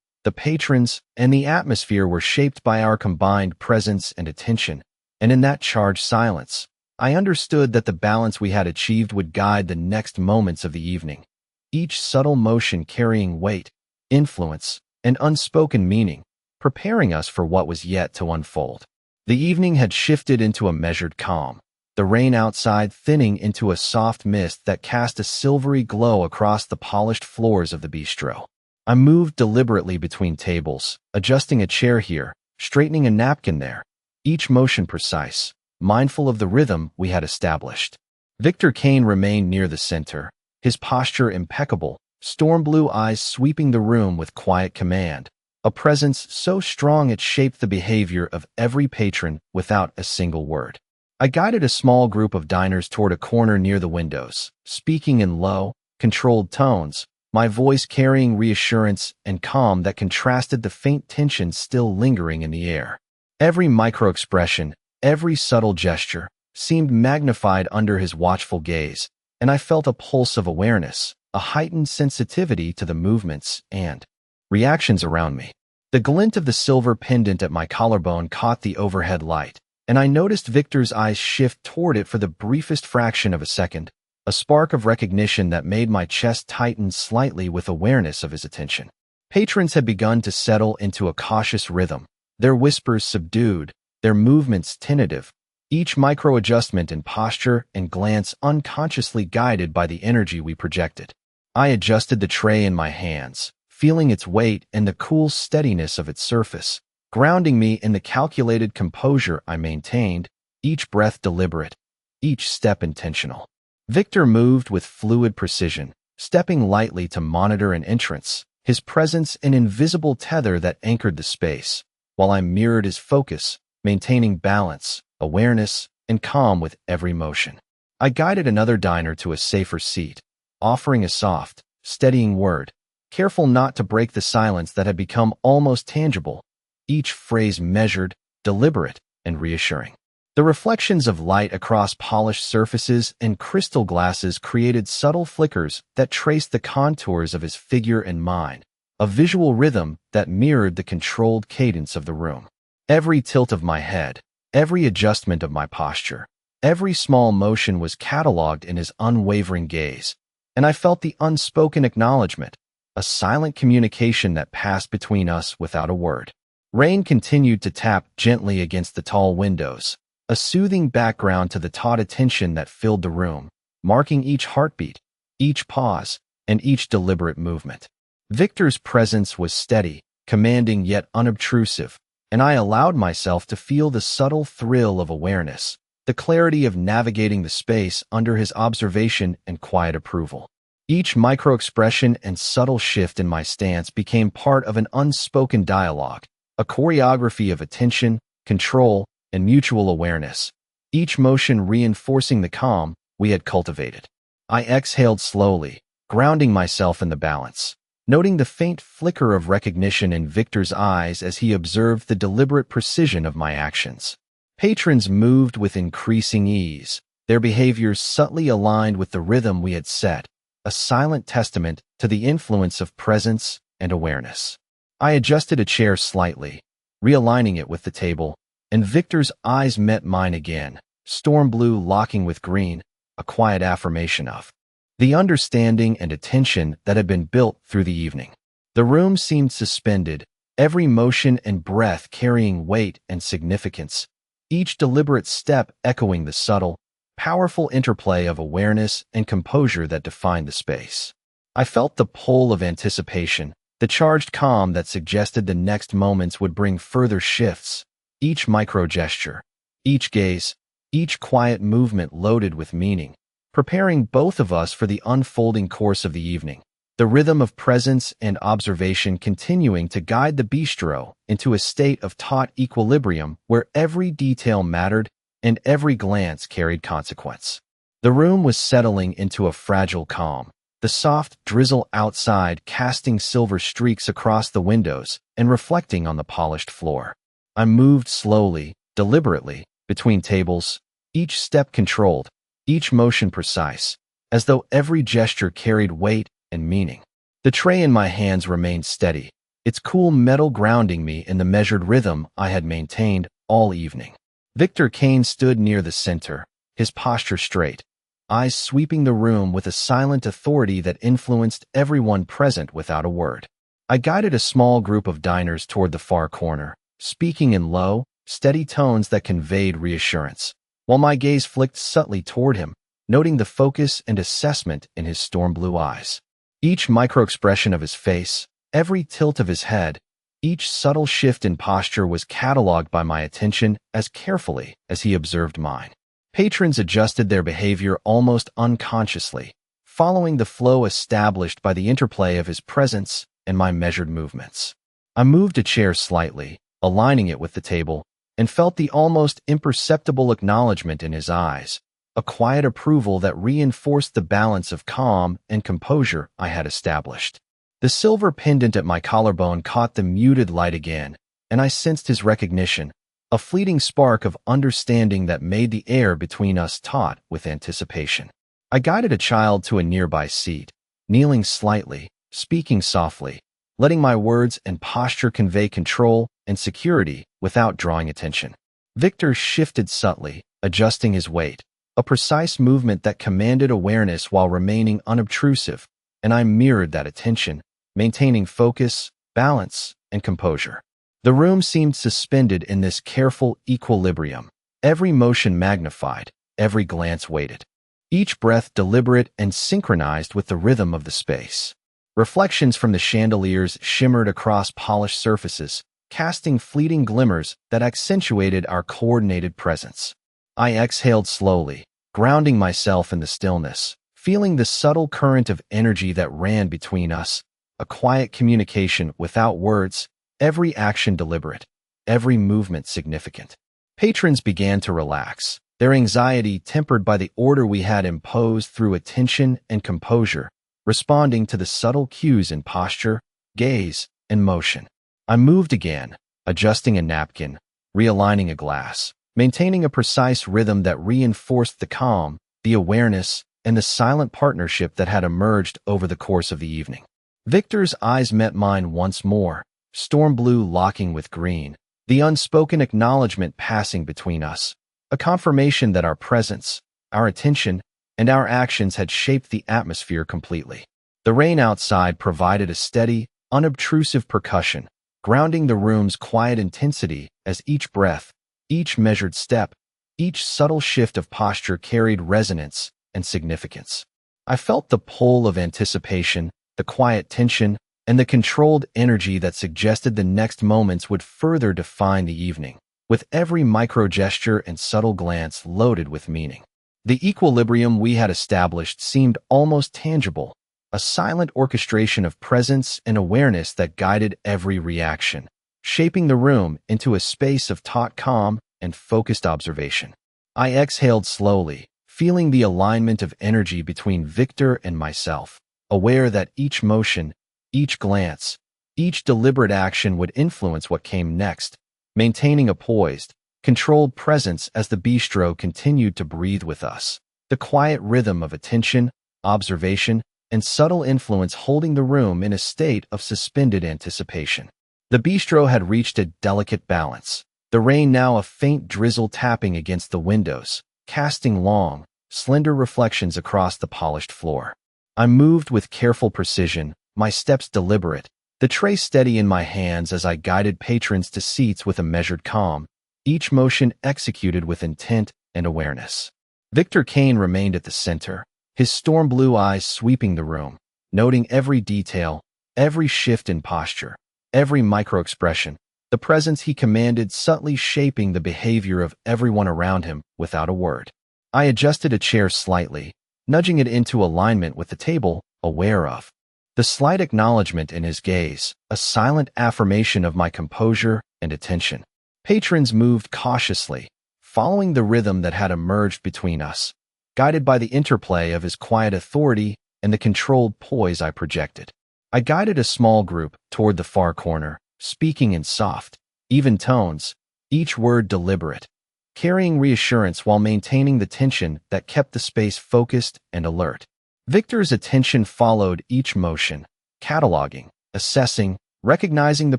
the patrons, and the atmosphere were shaped by our combined presence and attention, and in that charged silence, I understood that the balance we had achieved would guide the next moments of the evening, each subtle motion carrying weight, influence, and unspoken meaning, preparing us for what was yet to unfold. The evening had shifted into a measured calm, the rain outside thinning into a soft mist that cast a silvery glow across the polished floors of the bistro. I moved deliberately between tables, adjusting a chair here, straightening a napkin there, each motion precise, mindful of the rhythm we had established. Victor Kane remained near the center, his posture impeccable, storm blue eyes sweeping the room with quiet command, a presence so strong it shaped the behavior of every patron without a single word. I guided a small group of diners toward a corner near the windows, speaking in low, controlled tones, my voice carrying reassurance and calm that contrasted the faint tension still lingering in the air. Every micro-expression, every subtle gesture, seemed magnified under his watchful gaze, and I felt a pulse of awareness, a heightened sensitivity to the movements and reactions around me. The glint of the silver pendant at my collarbone caught the overhead light, and I noticed Victor's eyes shift toward it for the briefest fraction of a second, a spark of recognition that made my chest tighten slightly with awareness of his attention. Patrons had begun to settle into a cautious rhythm, their whispers subdued, their movements tentative, each micro-adjustment in posture and glance unconsciously guided by the energy we projected. I adjusted the tray in my hands, feeling its weight and the cool steadiness of its surface, grounding me in the calculated composure I maintained, each breath deliberate, each step intentional. Victor moved with fluid precision, stepping lightly to monitor an entrance, his presence an invisible tether that anchored the space, while I mirrored his focus, maintaining balance, awareness, and calm with every motion. I guided another diner to a safer seat, offering a soft, steadying word, careful not to break the silence that had become almost tangible, each phrase measured, deliberate, and reassuring. The reflections of light across polished surfaces and crystal glasses created subtle flickers that traced the contours of his figure and mind, a visual rhythm that mirrored the controlled cadence of the room. Every tilt of my head, every adjustment of my posture, every small motion was catalogued in his unwavering gaze, and I felt the unspoken acknowledgement, a silent communication that passed between us without a word. Rain continued to tap gently against the tall windows, a soothing background to the taut attention that filled the room, marking each heartbeat, each pause, and each deliberate movement. Victor's presence was steady, commanding yet unobtrusive, and I allowed myself to feel the subtle thrill of awareness, the clarity of navigating the space under his observation and quiet approval. Each micro-expression and subtle shift in my stance became part of an unspoken dialogue, a choreography of attention, control, and mutual awareness, each motion reinforcing the calm we had cultivated. I exhaled slowly, grounding myself in the balance, noting the faint flicker of recognition in Victor's eyes as he observed the deliberate precision of my actions. Patrons moved with increasing ease, their behaviors subtly aligned with the rhythm we had set, a silent testament to the influence of presence and awareness. I adjusted a chair slightly, realigning it with the table, and Victor's eyes met mine again, storm blue locking with green, a quiet affirmation of the understanding and attention that had been built through the evening. The room seemed suspended, every motion and breath carrying weight and significance, each deliberate step echoing the subtle, powerful interplay of awareness and composure that defined the space. I felt the pull of anticipation, the charged calm that suggested the next moments would bring further shifts, each micro-gesture, each gaze, each quiet movement loaded with meaning, preparing both of us for the unfolding course of the evening, the rhythm of presence and observation continuing to guide the bistro into a state of taut equilibrium where every detail mattered and every glance carried consequence. The room was settling into a fragile calm, the soft drizzle outside casting silver streaks across the windows and reflecting on the polished floor. I moved slowly, deliberately, between tables, each step controlled, each motion precise, as though every gesture carried weight and meaning. The tray in my hands remained steady, its cool metal grounding me in the measured rhythm I had maintained all evening. Victor Kane stood near the center, his posture straight, eyes sweeping the room with a silent authority that influenced everyone present without a word. I guided a small group of diners toward the far corner, speaking in low, steady tones that conveyed reassurance, while my gaze flicked subtly toward him, noting the focus and assessment in his storm blue eyes. Each micro-expression of his face, every tilt of his head, each subtle shift in posture was catalogued by my attention as carefully as he observed mine. Patrons adjusted their behavior almost unconsciously, following the flow established by the interplay of his presence and my measured movements. I moved a chair slightly, aligning it with the table, and felt the almost imperceptible acknowledgement in his eyes, a quiet approval that reinforced the balance of calm and composure I had established. The silver pendant at my collarbone caught the muted light again, and I sensed his recognition, a fleeting spark of understanding that made the air between us taut with anticipation. I guided a child to a nearby seat, kneeling slightly, speaking softly, letting my words and posture convey control and security without drawing attention. Victor shifted subtly, adjusting his weight, a precise movement that commanded awareness while remaining unobtrusive, and I mirrored that attention, maintaining focus, balance, and composure. The room seemed suspended in this careful equilibrium, every motion magnified, every glance weighted, each breath deliberate and synchronized with the rhythm of the space. Reflections from the chandeliers shimmered across polished surfaces, casting fleeting glimmers that accentuated our coordinated presence. I exhaled slowly, grounding myself in the stillness, feeling the subtle current of energy that ran between us, a quiet communication without words, every action deliberate, every movement significant. Patrons began to relax, their anxiety tempered by the order we had imposed through attention and composure, responding to the subtle cues in posture, gaze, and motion. I moved again, adjusting a napkin, realigning a glass, maintaining a precise rhythm that reinforced the calm, the awareness, and the silent partnership that had emerged over the course of the evening. Victor's eyes met mine once more, storm blue locking with green, the unspoken acknowledgement passing between us, a confirmation that our presence, our attention, and our actions had shaped the atmosphere completely. The rain outside provided a steady, unobtrusive percussion, grounding the room's quiet intensity as each breath, each measured step, each subtle shift of posture carried resonance and significance. I felt the pull of anticipation, the quiet tension, and the controlled energy that suggested the next moments would further define the evening, with every micro-gesture and subtle glance loaded with meaning. The equilibrium we had established seemed almost tangible, a silent orchestration of presence and awareness that guided every reaction, shaping the room into a space of taut calm and focused observation. I exhaled slowly, feeling the alignment of energy between Victor and myself, aware that each motion, each glance, each deliberate action would influence what came next, maintaining a poised, controlled presence as the bistro continued to breathe with us, the quiet rhythm of attention, observation, and subtle influence holding the room in a state of suspended anticipation. The bistro had reached a delicate balance, the rain now a faint drizzle tapping against the windows, casting long, slender reflections across the polished floor. I moved with careful precision, my steps deliberate, the tray steady in my hands as I guided patrons to seats with a measured calm, each motion executed with intent and awareness. Victor Kane remained at the center, his storm blue eyes sweeping the room, noting every detail, every shift in posture, every micro-expression, the presence he commanded subtly shaping the behavior of everyone around him without a word. I adjusted a chair slightly, nudging it into alignment with the table, aware of the slight acknowledgement in his gaze, a silent affirmation of my composure and attention. Patrons moved cautiously, following the rhythm that had emerged between us, guided by the interplay of his quiet authority and the controlled poise I projected. I guided a small group toward the far corner, speaking in soft, even tones, each word deliberate, carrying reassurance while maintaining the tension that kept the space focused and alert. Victor's attention followed each motion, cataloging, assessing, recognizing the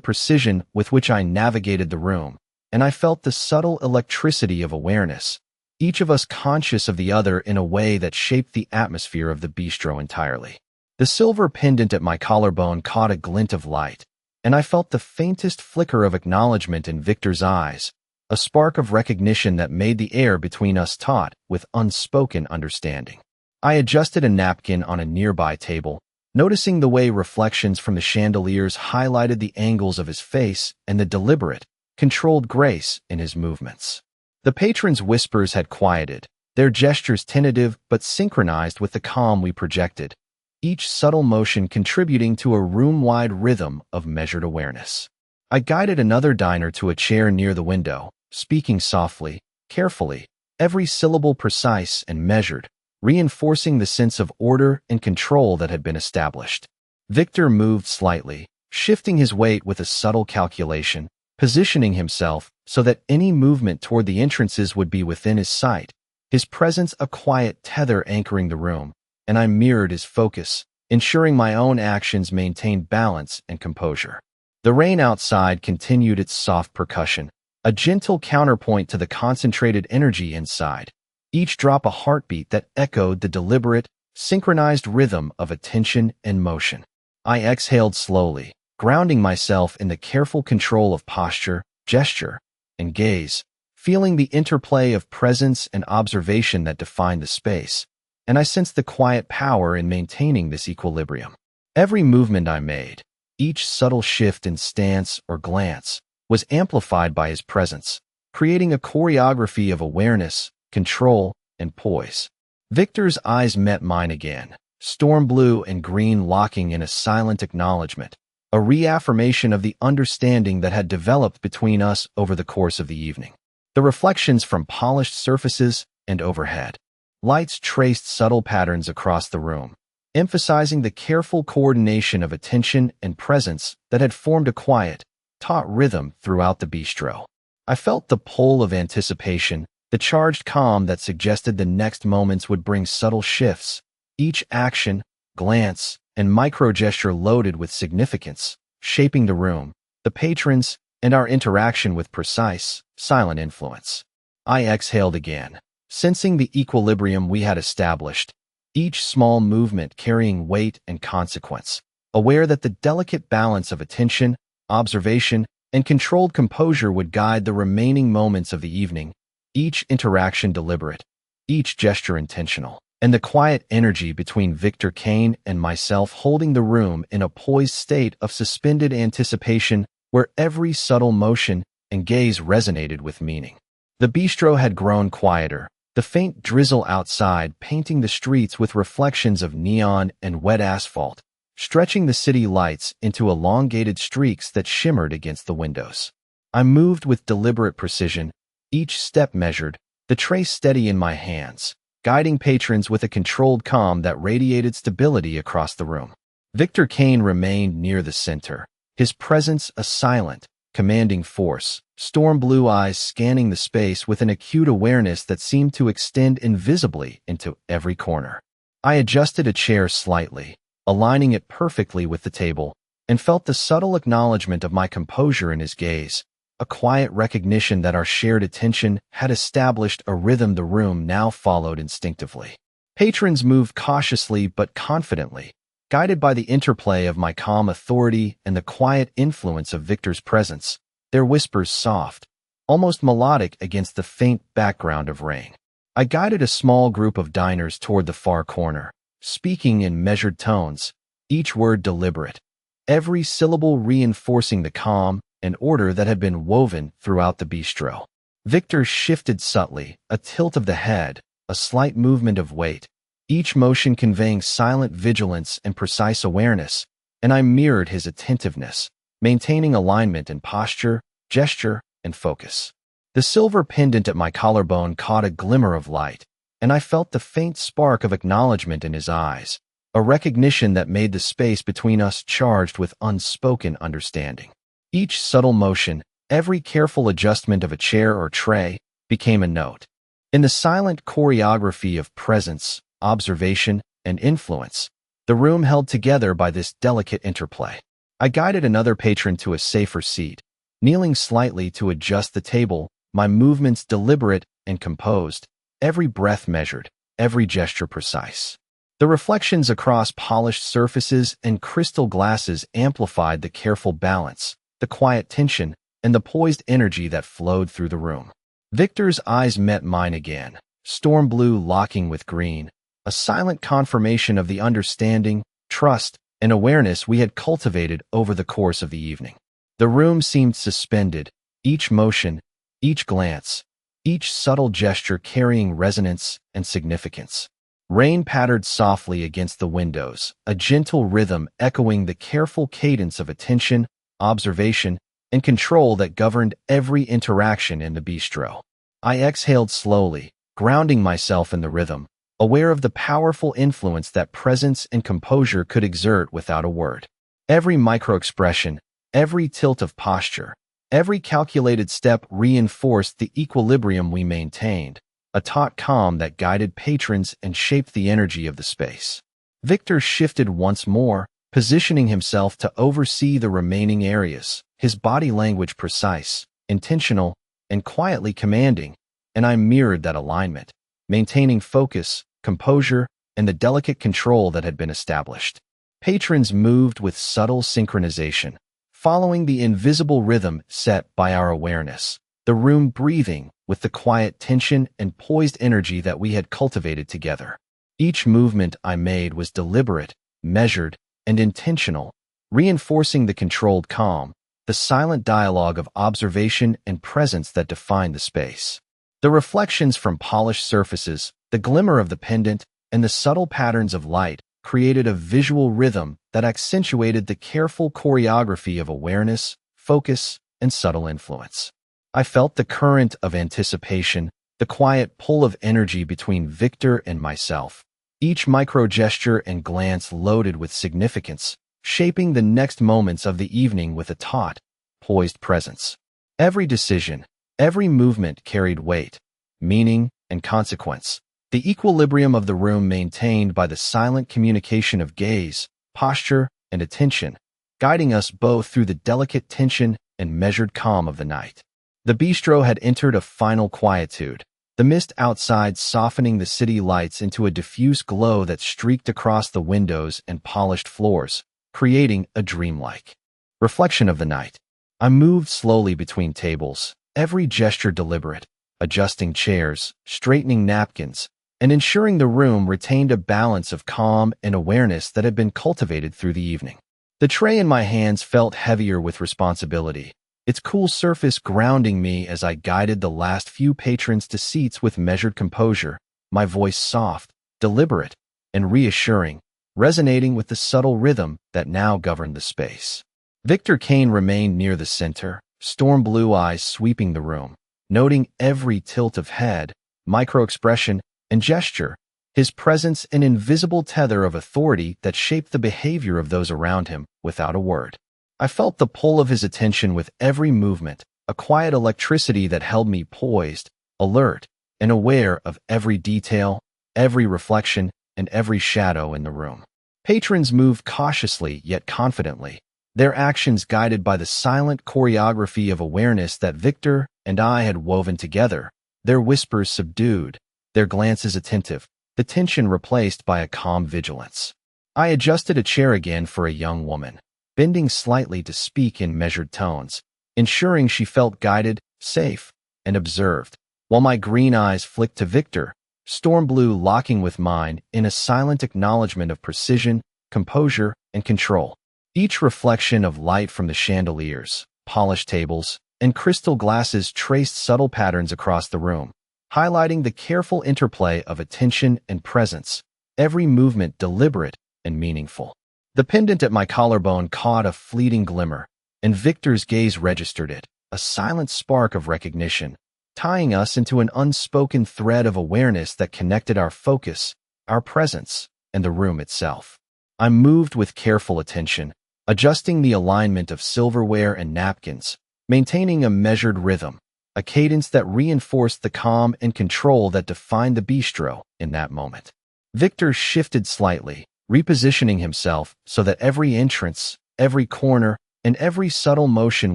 precision with which I navigated the room, and I felt the subtle electricity of awareness, each of us conscious of the other in a way that shaped the atmosphere of the bistro entirely. The silver pendant at my collarbone caught a glint of light, and I felt the faintest flicker of acknowledgement in Victor's eyes, a spark of recognition that made the air between us taut with unspoken understanding. I adjusted a napkin on a nearby table, noticing the way reflections from the chandeliers highlighted the angles of his face and the deliberate, controlled grace in his movements. The patrons' whispers had quieted, their gestures tentative but synchronized with the calm we projected, each subtle motion contributing to a room-wide rhythm of measured awareness. I guided another diner to a chair near the window, speaking softly, carefully, every syllable precise and measured, reinforcing the sense of order and control that had been established. Victor moved slightly, shifting his weight with a subtle calculation, positioning himself so that any movement toward the entrances would be within his sight, his presence a quiet tether anchoring the room, and I mirrored his focus, ensuring my own actions maintained balance and composure. The rain outside continued its soft percussion, a gentle counterpoint to the concentrated energy inside, each drop a heartbeat that echoed the deliberate, synchronized rhythm of attention and motion. I exhaled slowly, grounding myself in the careful control of posture, gesture, and gaze, feeling the interplay of presence and observation that defined the space, and I sensed the quiet power in maintaining this equilibrium. Every movement I made, each subtle shift in stance or glance, was amplified by his presence, creating a choreography of awareness, control, and poise. Victor's eyes met mine again, storm blue and green locking in a silent acknowledgement, a reaffirmation of the understanding that had developed between us over the course of the evening. The reflections from polished surfaces and overhead lights traced subtle patterns across the room, emphasizing the careful coordination of attention and presence that had formed a quiet, taut rhythm throughout the bistro. I felt the pull of anticipation, the charged calm that suggested the next moments would bring subtle shifts, each action, glance, and micro-gesture loaded with significance, shaping the room, the patrons, and our interaction with precise, silent influence. I exhaled again, sensing the equilibrium we had established, each small movement carrying weight and consequence, aware that the delicate balance of attention, observation, and controlled composure would guide the remaining moments of the evening, each interaction deliberate, each gesture intentional, and the quiet energy between Victor Kane and myself holding the room in a poised state of suspended anticipation where every subtle motion and gaze resonated with meaning. The bistro had grown quieter, the faint drizzle outside painting the streets with reflections of neon and wet asphalt, stretching the city lights into elongated streaks that shimmered against the windows. I moved with deliberate precision, each step measured, the tray steady in my hands, guiding patrons with a controlled calm that radiated stability across the room. Victor Kane remained near the center, his presence a silent, commanding force, storm blue eyes scanning the space with an acute awareness that seemed to extend invisibly into every corner. I adjusted a chair slightly, aligning it perfectly with the table, and felt the subtle acknowledgement of my composure in his gaze, a quiet recognition that our shared attention had established a rhythm the room now followed instinctively. Patrons moved cautiously but confidently, guided by the interplay of my calm authority and the quiet influence of Victor's presence, their whispers soft, almost melodic against the faint background of rain. I guided a small group of diners toward the far corner, speaking in measured tones, each word deliberate, every syllable reinforcing the calm and order that had been woven throughout the bistro. Victor shifted subtly, a tilt of the head, a slight movement of weight, each motion conveying silent vigilance and precise awareness, and I mirrored his attentiveness, maintaining alignment in posture, gesture, and focus. The silver pendant at my collarbone caught a glimmer of light, and I felt the faint spark of acknowledgement in his eyes, a recognition that made the space between us charged with unspoken understanding. Each subtle motion, every careful adjustment of a chair or tray, became a note. In the silent choreography of presence, observation, and influence, the room held together by this delicate interplay. I guided another patron to a safer seat, kneeling slightly to adjust the table, my movements deliberate and composed, every breath measured, every gesture precise. The reflections across polished surfaces and crystal glasses amplified the careful balance, the quiet tension, and the poised energy that flowed through the room. Victor's eyes met mine again, storm blue locking with green, a silent confirmation of the understanding, trust, and awareness we had cultivated over the course of the evening. The room seemed suspended, each motion, each glance, each subtle gesture carrying resonance and significance. Rain pattered softly against the windows, a gentle rhythm echoing the careful cadence of attention, observation, and control that governed every interaction in the bistro. I exhaled slowly, grounding myself in the rhythm, aware of the powerful influence that presence and composure could exert without a word. Every microexpression, every tilt of posture, every calculated step reinforced the equilibrium we maintained, a taut calm that guided patrons and shaped the energy of the space. Victor shifted once more, positioning himself to oversee the remaining areas, his body language precise, intentional, and quietly commanding, and I mirrored that alignment, maintaining focus, composure, and the delicate control that had been established. Patrons moved with subtle synchronization, following the invisible rhythm set by our awareness, the room breathing with the quiet tension and poised energy that we had cultivated together. Each movement I made was deliberate, measured, and intentional, reinforcing the controlled calm, the silent dialogue of observation and presence that defined the space. The reflections from polished surfaces, the glimmer of the pendant, and the subtle patterns of light created a visual rhythm that accentuated the careful choreography of awareness, focus, and subtle influence. I felt the current of anticipation, the quiet pull of energy between Victor and myself, each micro-gesture and glance loaded with significance, shaping the next moments of the evening with a taut, poised presence. Every decision, every movement carried weight, meaning, and consequence. The equilibrium of the room maintained by the silent communication of gaze, posture, and attention, guiding us both through the delicate tension and measured calm of the night. The bistro had entered a final quietude, the mist outside softening the city lights into a diffuse glow that streaked across the windows and polished floors, creating a dreamlike reflection of the night. I moved slowly between tables, every gesture deliberate, adjusting chairs, straightening napkins, and ensuring the room retained a balance of calm and awareness that had been cultivated through the evening. The tray in my hands felt heavier with responsibility, its cool surface grounding me as I guided the last few patrons to seats with measured composure, my voice soft, deliberate, and reassuring, resonating with the subtle rhythm that now governed the space. Victor Kane remained near the center, storm blue eyes sweeping the room, noting every tilt of head, micro-expression, and gesture, his presence an invisible tether of authority that shaped the behavior of those around him without a word. I felt the pull of his attention with every movement, a quiet electricity that held me poised, alert, and aware of every detail, every reflection, and every shadow in the room. Patrons moved cautiously yet confidently, their actions guided by the silent choreography of awareness that Victor and I had woven together, their whispers subdued, their glances attentive, the tension replaced by a calm vigilance. I adjusted a chair again for a young woman, bending slightly to speak in measured tones, ensuring she felt guided, safe, and observed, while my green eyes flicked to Victor, storm blue locking with mine in a silent acknowledgement of precision, composure, and control. Each reflection of light from the chandeliers, polished tables, and crystal glasses traced subtle patterns across the room, highlighting the careful interplay of attention and presence, every movement deliberate and meaningful. The pendant at my collarbone caught a fleeting glimmer, and Victor's gaze registered it, a silent spark of recognition, tying us into an unspoken thread of awareness that connected our focus, our presence, and the room itself. I moved with careful attention, adjusting the alignment of silverware and napkins, maintaining a measured rhythm, a cadence that reinforced the calm and control that defined the bistro in that moment. Victor shifted slightly, repositioning himself so that every entrance, every corner, and every subtle motion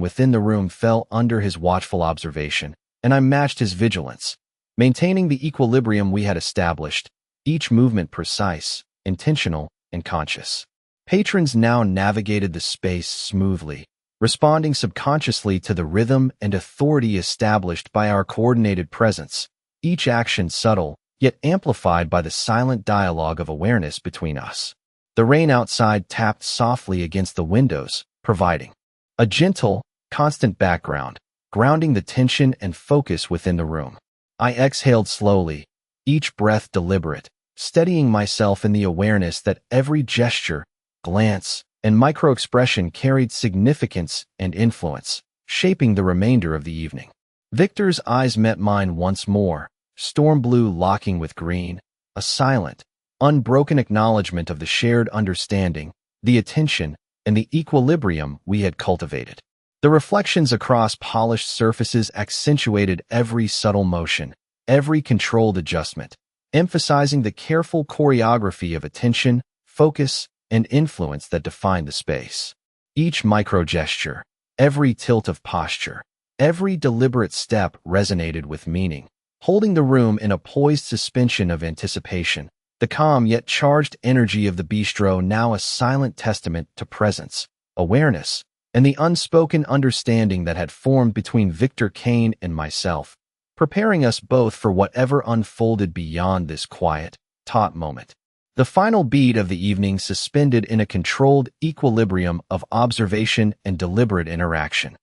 within the room fell under his watchful observation, and I matched his vigilance, maintaining the equilibrium we had established, each movement precise, intentional, and conscious. Patrons now navigated the space smoothly, responding subconsciously to the rhythm and authority established by our coordinated presence, each action subtle, yet amplified by the silent dialogue of awareness between us. The rain outside tapped softly against the windows, providing a gentle, constant background, grounding the tension and focus within the room. I exhaled slowly, each breath deliberate, steadying myself in the awareness that every gesture, glance, and micro-expression carried significance and influence, shaping the remainder of the evening. Victor's eyes met mine once more, storm blue locking with green, a silent, unbroken acknowledgement of the shared understanding, the attention, and the equilibrium we had cultivated. The reflections across polished surfaces accentuated every subtle motion, every controlled adjustment, emphasizing the careful choreography of attention, focus, and influence that defined the space. Each micro-gesture, every tilt of posture, every deliberate step resonated with meaning, holding the room in a poised suspension of anticipation, the calm yet charged energy of the bistro now a silent testament to presence, awareness, and the unspoken understanding that had formed between Victor Kane and myself, preparing us both for whatever unfolded beyond this quiet, taut moment. The final beat of the evening suspended in a controlled equilibrium of observation and deliberate interaction.